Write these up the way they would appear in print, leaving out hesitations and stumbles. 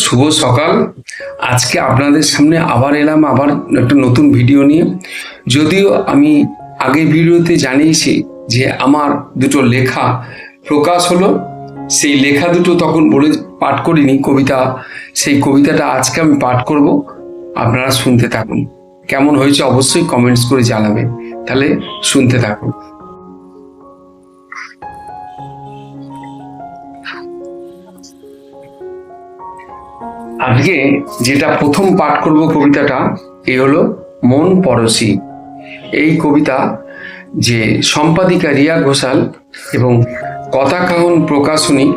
শুভ সকাল। আজকে আপনাদের সামনে আবার এলাম একটা নতুন ভিডিও নিয়ে। যদিও আমি আগের ভিডিওতে জানিয়েছি যে আমার দুটো লেখা প্রকাশ হলো, সেই লেখা দুটো তখন বলে পাঠ করিনি কবিতা, সেই কবিতাটা আজকে আমি পাঠ করব। আপনারা শুনতে থাকুন, কেমন হয়েছে অবশ্যই কমেন্টস করে জানাবেন। তাহলে শুনতে থাকুন। আজকে যেটা প্রথম পাঠ করব কবিতাটা এই হলো মন পরশী। এই কবিতা যে সম্পাদিকা রিয়া ঘোষাল এবং কথাকাহন প্রকাশনী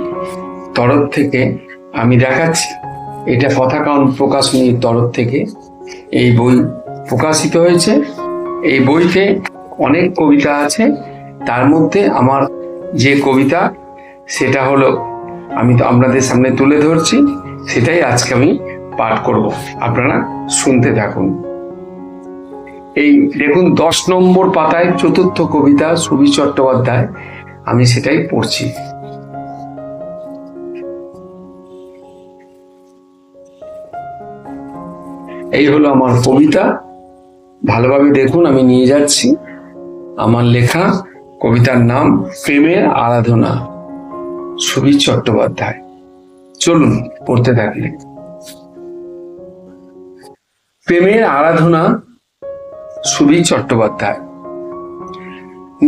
তরফ থেকে আমি দেখাচ্ছি। এটা কথাকাহন প্রকাশনীর তরফ থেকে এই বই প্রকাশিত হয়েছে। এই বইতে অনেক কবিতা আছে, তার মধ্যে আমার যে কবিতা সেটা হলো আমি তো আপনাদের সামনে তুলে ধরছি, সেটাই আজকে আমি পাঠ করব। আপনারা শুনতে থাকুন। এই দেখুন 10 নম্বর পাতায় চতুর্থ কবিতা, সুবীর চট্টোপাধ্যায়, আমি সেটাই পড়ছি। এই হলো আমার কবিতা, ভালোভাবে দেখুন। আমি নিয়ে যাচ্ছি আমার লেখা কবিতার নাম প্রেমের আরাধনা, সুবীর চট্টোপাধ্যায়। চলুন পড়তে থাকলে। প্রেমের আরাধনা, সুবীর চট্টোপাধ্যায়।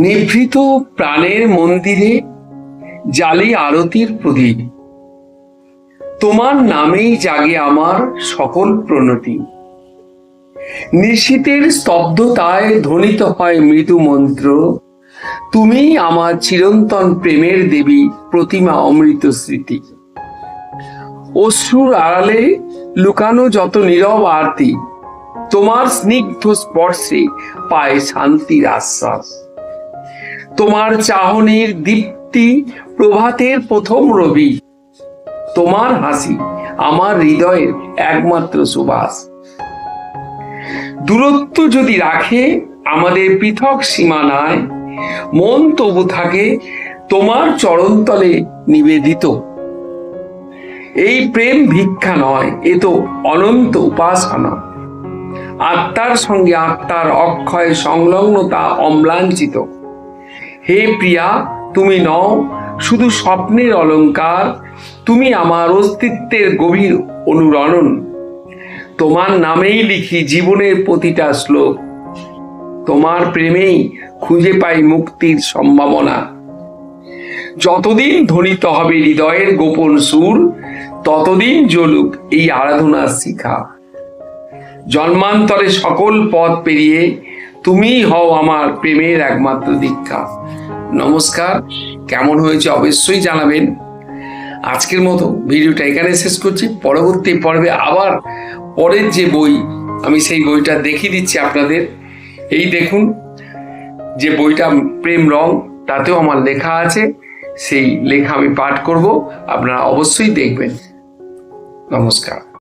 নিভৃত প্রাণের মন্দিরে জালি আরতির প্রদীপ, তোমার নামেই জাগে আমার সকল প্রণতি। নিশীতের স্তব্ধতায় ধ্বনিত হয় মৃদু মন্ত্র, তুমি আমার চিরন্তন প্রেমের দেবী, প্রতিমা অমৃত স্মৃতি। অশ্রুর আড়ালে লুকানো যত নীরব আরতি, তোমার স্নিগ্ধ স্পর্শে পায় শান্তির আশ্বাস। তোমার চাহনির দীপ্তি প্রভাতের প্রথম রবি, তোমার হাসি আমার হৃদয়ের একমাত্র সুবাস। দূরত্ব যদি রাখে আমাদের পৃথক সীমানায়, মন তবু থাকে তোমার চরণতলে নিবেদিত। এই প্রেম ভিক্ষা নয়, এ তো অনন্ত উপাসনা। আত্মার সঙ্গে আত্মার অক্ষয় সংলগ্নতা অম্লাঞ্ছিত। হে প্রিয়া, তুমি নও শুধু স্বপ্নের অলংকার, তুমি আমার অস্তিত্বের গভীর অনুরণন। তোমার নামেই লিখি জীবনের প্রতিটা শ্লোক, তোমার প্রেমেই খুঁজে পাই মুক্তির সম্ভাবনা। যতদিন ধ্বনিত হবে হৃদয়ের গোপন সুর, ততদিন জ্বলুক এই আরাধনার শিখা। জন্মান্তরে সকল পথ পেরিয়ে তুমিই হও আমার প্রেমের একমাত্র দীক্ষা। নমস্কার, কেমন হয়েছে অবশ্যই জানাবেন। আজকের মতো ভিডিওটা এখানে শেষ করছি। পরবর্তী পর্বে আবার পরের যে বই, আমি সেই বইটা দেখিয়ে দিচ্ছি আপনাদের। এই দেখুন যে বইটা প্রেম রং, তাতেও আমার লেখা আছে। সেই লেখা আমি পাঠ করব, আপনারা অবশ্যই দেখবেন। নমস্কার।